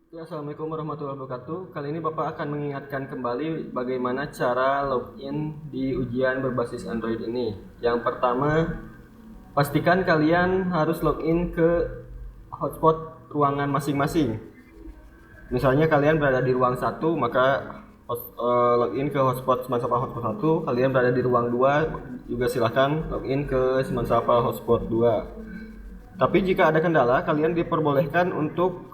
Ya, Assalamualaikum warahmatullahi wabarakatuh. Kali ini Bapak akan mengingatkan kembali bagaimana cara login di ujian berbasis Android ini. Yang pertama, pastikan kalian harus login ke hotspot ruangan masing-masing. Misalnya kalian berada di ruang 1, maka login ke hotspot Semansapa hotspot 1. Kalian berada di ruang 2, juga silahkan login ke Semansapa hotspot 2. Tapi jika ada kendala, kalian diperbolehkan untuk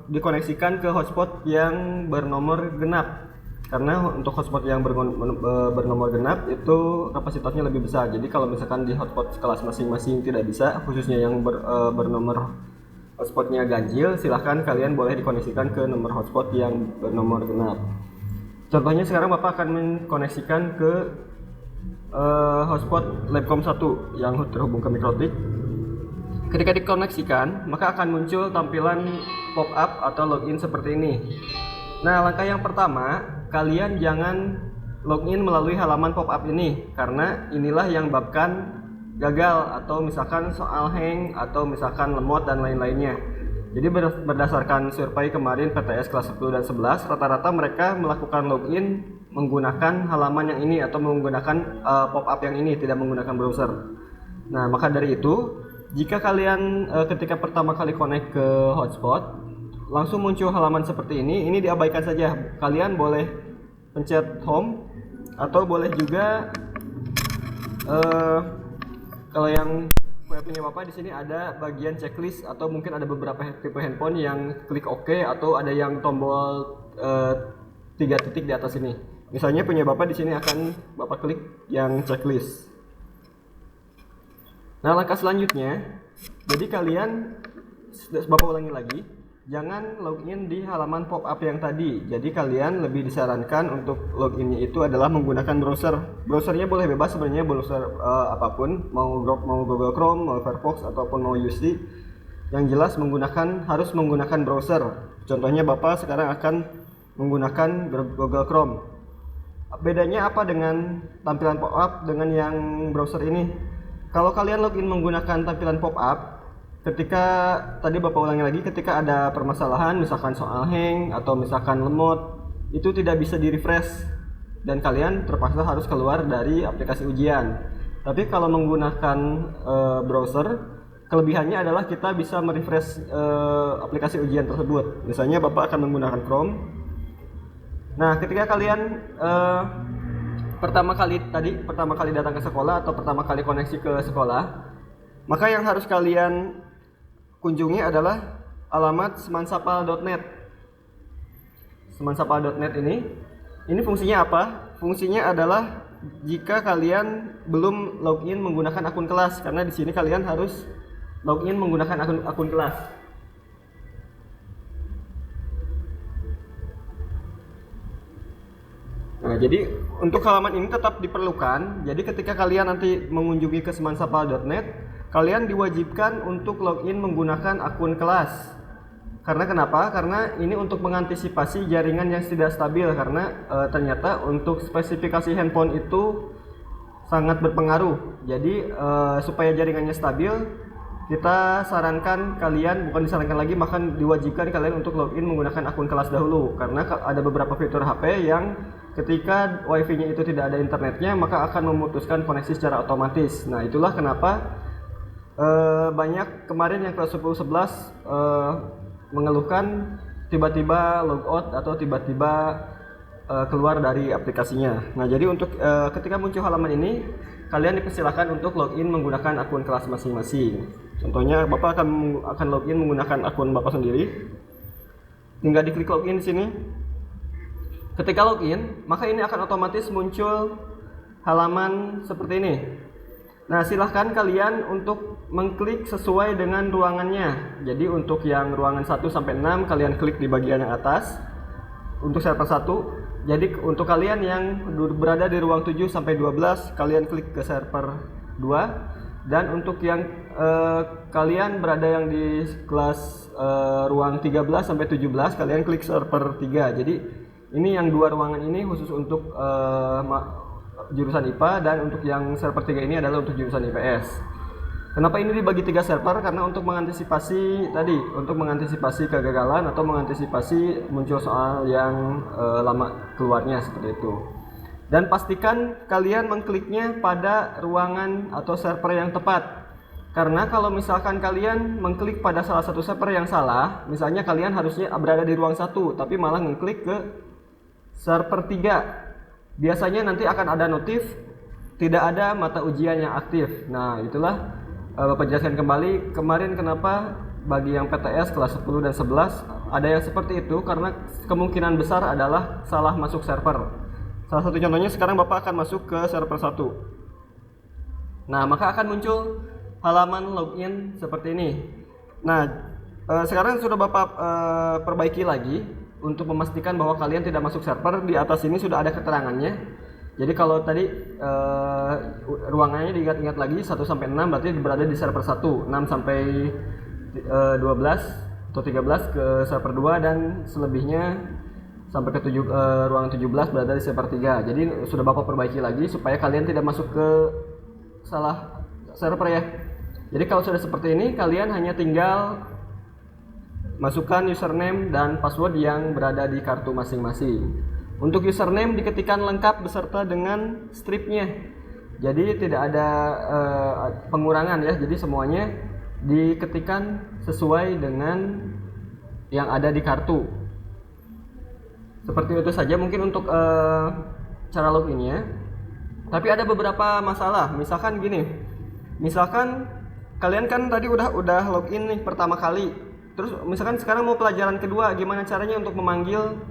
dikoneksikan ke hotspot yang bernomor genap. Karena untuk hotspot yang bernomor genap itu kapasitasnya lebih besar. Jadi kalau misalkan di hotspot kelas masing-masing tidak bisa, khususnya yang bernomor hotspotnya ganjil, silahkan kalian boleh dikoneksikan ke nomor hotspot yang bernomor genap. Contohnya sekarang Bapak akan mengkoneksikan ke hotspot Labcom 1 yang terhubung ke Mikrotik. Ketika dikoneksikan, maka akan muncul tampilan pop-up atau login seperti ini. Nah, langkah yang pertama, kalian jangan login melalui halaman pop-up ini, karena inilah yang menyebabkan gagal atau misalkan soal hang atau misalkan lemot dan lain-lainnya. Jadi berdasarkan survei kemarin PTS kelas 10 dan 11, rata-rata mereka melakukan login menggunakan halaman yang ini atau menggunakan pop-up yang ini, tidak menggunakan browser. Nah, maka dari itu, jika kalian ketika pertama kali connect ke hotspot, langsung muncul halaman seperti ini diabaikan saja. Kalian boleh pencet home atau boleh juga kalau yang punya Bapak di sini ada bagian checklist atau mungkin ada beberapa tipe handphone yang klik OK atau ada yang tombol 3 titik di atas ini. Misalnya punya Bapak di sini akan Bapak klik yang checklist. Nah, langkah selanjutnya, jadi kalian, Bapak ulangi lagi, jangan login di halaman pop-up yang tadi. Jadi kalian lebih disarankan untuk loginnya itu adalah menggunakan browser. Browsernya boleh bebas sebenarnya, browser apapun, mau Google Chrome, mau Firefox ataupun mau UC. Yang jelas harus menggunakan browser. Contohnya Bapak sekarang akan menggunakan Google Chrome. Bedanya apa dengan tampilan pop-up dengan yang browser ini? Kalau kalian login menggunakan tampilan pop-up, ketika tadi Bapak ulangi lagi, ketika ada permasalahan misalkan soal hang atau misalkan lemot, itu tidak bisa di-refresh dan kalian terpaksa harus keluar dari aplikasi ujian. Tapi kalau menggunakan browser, kelebihannya adalah kita bisa merefresh aplikasi ujian tersebut. Misalnya Bapak akan menggunakan Chrome. Nah, ketika kalian pertama kali datang ke sekolah atau pertama kali koneksi ke sekolah, maka yang harus kalian kunjungi adalah alamat semansapa.net. Semansapa.net ini fungsinya apa? Fungsinya adalah jika kalian belum login menggunakan akun kelas, karena di sini kalian harus login menggunakan akun kelas. Nah, jadi untuk halaman ini tetap diperlukan. Jadi ketika kalian nanti mengunjungi ke semansapa.net, kalian diwajibkan untuk login menggunakan akun kelas. Karena kenapa? Karena ini untuk mengantisipasi jaringan yang tidak stabil, karena ternyata untuk spesifikasi handphone itu sangat berpengaruh. Jadi supaya jaringannya stabil, kita sarankan kalian, bukan disarankan lagi, bahkan diwajibkan kalian untuk login menggunakan akun kelas dahulu. Karena ada beberapa fitur HP yang ketika wifi-nya itu tidak ada internetnya, maka akan memutuskan koneksi secara otomatis. Nah, itulah kenapa banyak kemarin yang kelas 10-11 mengeluhkan tiba-tiba logout atau tiba-tiba keluar dari aplikasinya. Nah, jadi untuk ketika muncul halaman ini, kalian dipersilakan untuk login menggunakan akun kelas masing-masing. Contohnya Bapak akan login menggunakan akun Bapak sendiri. Tinggal diklik login di sini. Ketika login, maka ini akan otomatis muncul halaman seperti ini. Nah, silahkan kalian untuk mengklik sesuai dengan ruangannya. Jadi untuk yang ruangan 1-6 kalian klik di bagian yang atas. Untuk server 1, jadi untuk kalian yang berada di ruang 7-12 kalian klik ke server 2. Dan untuk yang kalian berada yang di kelas ruang 13-17 kalian klik server 3. Jadi ini yang dua ruangan ini khusus untuk jurusan IPA, dan untuk yang server 3 ini adalah untuk jurusan IPS. Kenapa ini dibagi 3 server? Karena untuk mengantisipasi tadi, untuk mengantisipasi kegagalan atau mengantisipasi muncul soal yang lama keluarnya seperti itu. Dan pastikan kalian mengkliknya pada ruangan atau server yang tepat. Karena kalau misalkan kalian mengklik pada salah satu server yang salah, misalnya kalian harusnya berada di ruang 1 tapi malah mengklik ke server 3, biasanya nanti akan ada notif tidak ada mata ujian yang aktif. Nah, itulah Bapak jelaskan kembali kemarin kenapa bagi yang PTS kelas 10 dan 11 ada yang seperti itu, karena kemungkinan besar adalah salah masuk server. Salah satu contohnya sekarang Bapak akan masuk ke server 1. Nah, maka akan muncul halaman login seperti ini. Nah, sekarang sudah Bapak perbaiki lagi untuk memastikan bahwa kalian tidak masuk server. Di atas ini sudah ada keterangannya. Jadi kalau tadi ruangannya diingat-ingat lagi 1 sampai 6 berarti berada di server 1, 6 sampai 12 atau 13 ke server 2 dan selebihnya sampai ke ruangan 17 berada di server 3. Jadi sudah Bapak perbaiki lagi supaya kalian tidak masuk ke salah server ya. Jadi kalau sudah seperti ini, kalian hanya tinggal masukkan username dan password yang berada di kartu masing-masing. Untuk username diketikkan lengkap beserta dengan stripnya. Jadi tidak ada pengurangan ya. Jadi semuanya diketikkan sesuai dengan yang ada di kartu. Seperti itu saja mungkin untuk cara loginnya. Tapi ada beberapa masalah. Misalkan gini. Misalkan kalian kan tadi udah login nih pertama kali. Terus misalkan sekarang mau pelajaran kedua, gimana caranya untuk memanggil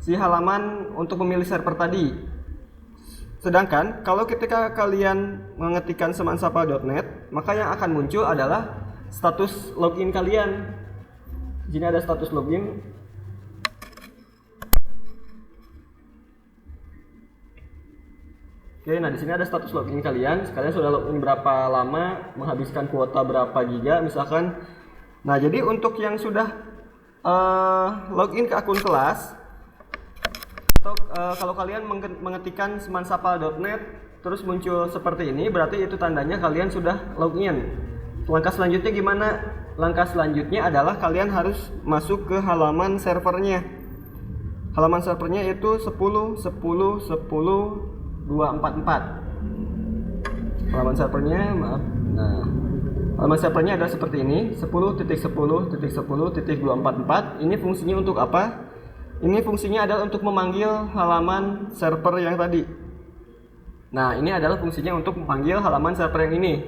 si halaman untuk memilih server tadi. Sedangkan kalau ketika kalian mengetikkan semansapa.net, maka yang akan muncul adalah status login kalian. Di sini ada status login. Oke, nah di sini ada status login kalian. Kalian sudah login berapa lama, menghabiskan kuota berapa giga misalkan. Nah, jadi untuk yang sudah login ke akun kelas, atau kalau kalian mengetikkan semansapa.net terus muncul seperti ini, berarti itu tandanya kalian sudah login. Langkah selanjutnya gimana? Langkah selanjutnya adalah kalian harus masuk ke halaman servernya. Halaman servernya itu 10.10.10.244. Halaman servernya, maaf. Nah, halaman servernya adalah seperti ini, 10.10.10.244. Ini fungsinya untuk apa? Ini fungsinya adalah untuk memanggil halaman server yang tadi. Nah, ini adalah fungsinya untuk memanggil halaman server yang ini.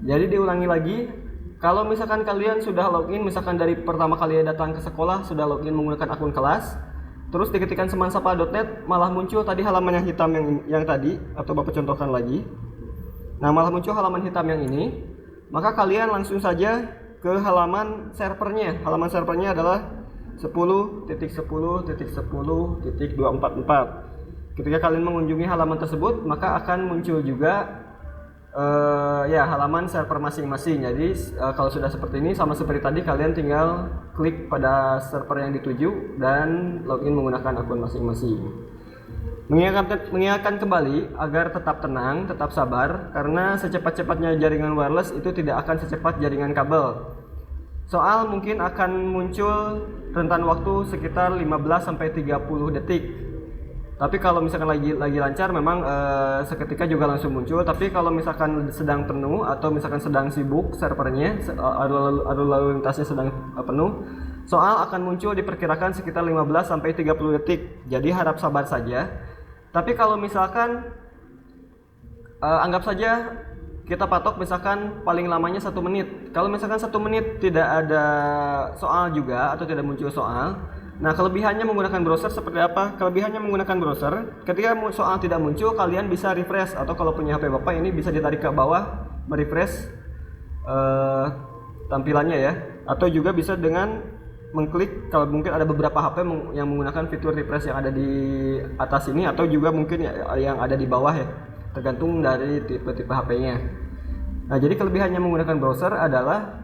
Jadi diulangi lagi, kalau misalkan kalian sudah login, misalkan dari pertama kali datang ke sekolah sudah login menggunakan akun kelas, terus diketikkan semansapa.net malah muncul tadi halaman yang hitam yang tadi, atau Bapak contohkan lagi. Nah, malah muncul halaman hitam yang ini, maka kalian langsung saja ke halaman servernya. Halaman servernya adalah 10.10.10.244. Ketika kalian mengunjungi halaman tersebut, maka akan muncul juga halaman server masing-masing. Jadi kalau sudah seperti ini, sama seperti tadi, kalian tinggal klik pada server yang dituju dan login menggunakan akun masing-masing. Mengingatkan kembali agar tetap tenang, tetap sabar, karena secepat-cepatnya jaringan wireless itu tidak akan secepat jaringan kabel. Soal mungkin akan muncul rentan waktu sekitar 15-30 detik. Tapi kalau misalkan lagi lancar, memang seketika juga langsung muncul. Tapi kalau misalkan sedang penuh atau misalkan sedang sibuk servernya, arus lalu lintasnya sedang penuh, soal akan muncul diperkirakan sekitar 15-30 detik. Jadi harap sabar saja. Tapi kalau misalkan anggap saja kita patok misalkan paling lamanya 1 menit. Kalau misalkan 1 menit tidak ada soal juga atau tidak muncul soal, nah kelebihannya menggunakan browser seperti apa? Kelebihannya menggunakan browser, ketika soal tidak muncul, kalian bisa refresh, atau kalau punya HP Bapak ini bisa ditarik ke bawah, merefresh tampilannya ya. Atau juga bisa dengan mengklik, kalau mungkin ada beberapa HP yang menggunakan fitur refresh yang ada di atas ini, atau juga mungkin yang ada di bawah ya, tergantung dari tipe-tipe HP-nya. Nah, jadi kelebihannya menggunakan browser adalah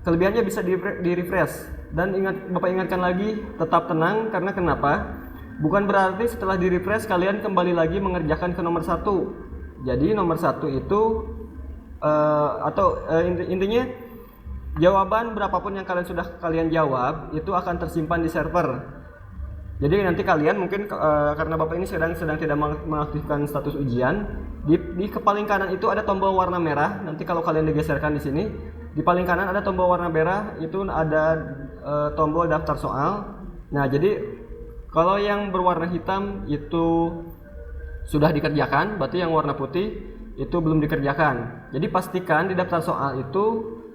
kelebihannya bisa di refresh. Dan Bapak ingatkan lagi, tetap tenang, karena kenapa? Bukan berarti setelah di refresh kalian kembali lagi mengerjakan ke nomor 1. Jadi nomor 1 itu intinya jawaban berapapun yang kalian jawab itu akan tersimpan di server. Jadi nanti kalian mungkin karena Bapak ini sedang tidak mengaktifkan status ujian, di paling kanan itu ada tombol warna merah. Nanti kalau kalian digeserkan di sini, di paling kanan ada tombol warna merah, itu ada tombol daftar soal. Nah, jadi kalau yang berwarna hitam itu sudah dikerjakan, berarti yang warna putih itu belum dikerjakan. Jadi pastikan di daftar soal itu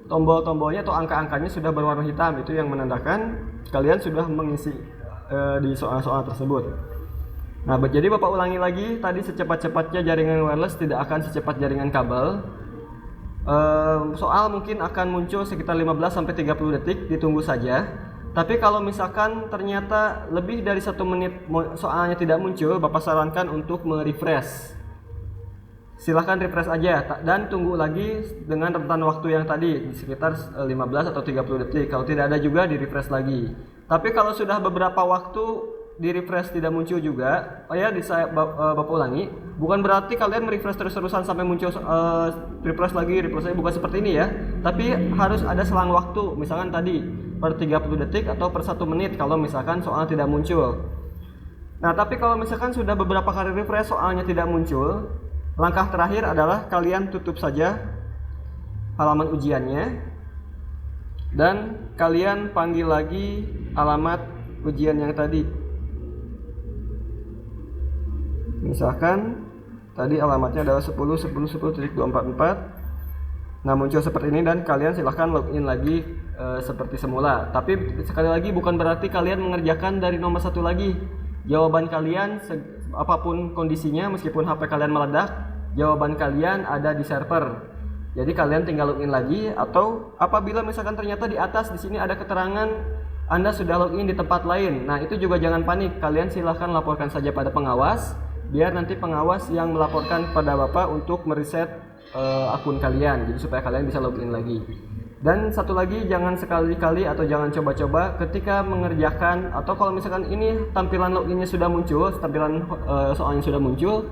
tombol-tombolnya atau angka-angkanya sudah berwarna hitam, itu yang menandakan kalian sudah mengisi di soal-soal tersebut. Nah, jadi Bapak ulangi lagi, tadi secepat-cepatnya jaringan wireless tidak akan secepat jaringan kabel. Soal mungkin akan muncul sekitar 15-30 detik, ditunggu saja. Tapi kalau misalkan ternyata lebih dari 1 menit soalnya tidak muncul, Bapak sarankan untuk merefresh. Silahkan refresh aja dan tunggu lagi dengan rentan waktu yang tadi sekitar 15 atau 30 detik. Kalau tidak ada juga di refresh lagi. Tapi kalau sudah beberapa waktu di refresh tidak muncul juga, Bapak ulangi, bukan berarti kalian merefresh terus-terusan sampai muncul refresh lagi, bukan seperti ini ya. Tapi harus ada selang waktu, misalkan tadi per 30 detik atau per 1 menit kalau misalkan soal tidak muncul. Nah, tapi kalau misalkan sudah beberapa kali refresh soalnya tidak muncul, langkah terakhir adalah kalian tutup saja halaman ujiannya dan kalian panggil lagi alamat ujian yang tadi. Misalkan tadi alamatnya adalah 10.10.10.244. Nah, muncul seperti ini dan kalian silahkan login lagi seperti semula. Tapi sekali lagi bukan berarti kalian mengerjakan dari nomor 1 lagi. Jawaban kalian apapun kondisinya, meskipun HP kalian meledak, jawaban kalian ada di server. Jadi kalian tinggal login lagi, atau apabila misalkan ternyata di atas di sini ada keterangan Anda sudah login di tempat lain. Nah, itu juga jangan panik. Kalian silahkan laporkan saja pada pengawas, biar nanti pengawas yang melaporkan pada Bapak untuk mereset akun kalian. Jadi supaya kalian bisa login lagi. Dan satu lagi, jangan sekali-kali atau jangan coba-coba ketika mengerjakan, atau kalau misalkan ini tampilan loginnya sudah muncul, tampilan soalnya sudah muncul,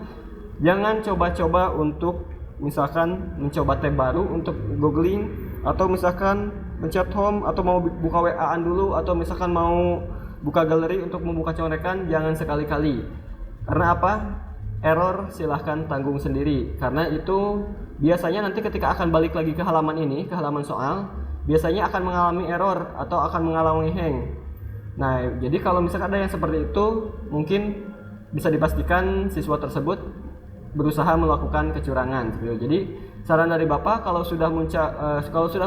jangan coba-coba untuk misalkan mencoba tab baru untuk googling, atau misalkan mencet home, atau mau buka WA-an dulu, atau misalkan mau buka galeri untuk membuka contekan. Jangan sekali-kali. Karena apa? Error silahkan tanggung sendiri. Karena itu biasanya nanti ketika akan balik lagi ke halaman ini, ke halaman soal, biasanya akan mengalami error atau akan mengalami hang. Nah, jadi kalau misalkan ada yang seperti itu, mungkin bisa dipastikan siswa tersebut berusaha melakukan kecurangan. Jadi saran dari Bapak, kalau sudah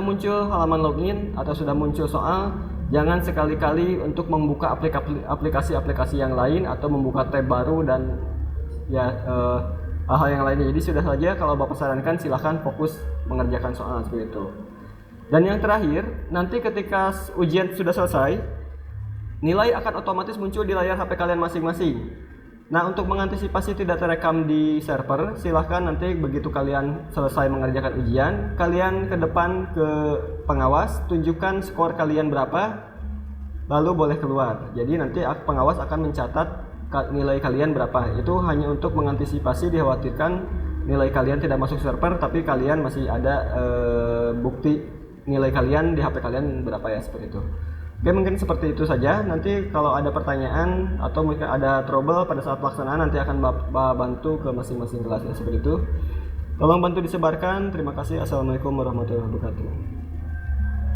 muncul halaman login atau sudah muncul soal, jangan sekali-kali untuk membuka aplikasi-aplikasi yang lain atau membuka tab baru dan hal-hal yang lainnya. Jadi sudah saja, kalau Bapak sarankan silahkan fokus mengerjakan soal seperti itu. Dan yang terakhir, nanti ketika ujian sudah selesai, nilai akan otomatis muncul di layar HP kalian masing-masing. Nah, untuk mengantisipasi tidak terekam di server, silahkan nanti begitu kalian selesai mengerjakan ujian, kalian ke depan ke pengawas, tunjukkan skor kalian berapa, lalu boleh keluar. Jadi nanti pengawas akan mencatat nilai kalian berapa. Itu hanya untuk mengantisipasi dikhawatirkan nilai kalian tidak masuk server, tapi kalian masih ada bukti nilai kalian di HP kalian berapa ya, seperti itu. Oke, mungkin seperti itu saja. Nanti kalau ada pertanyaan atau mungkin ada trouble pada saat pelaksanaan, nanti akan Bapak bantu ke masing-masing kelas ya, seperti itu. Tolong bantu disebarkan. Terima kasih. Assalamualaikum warahmatullahi wabarakatuh.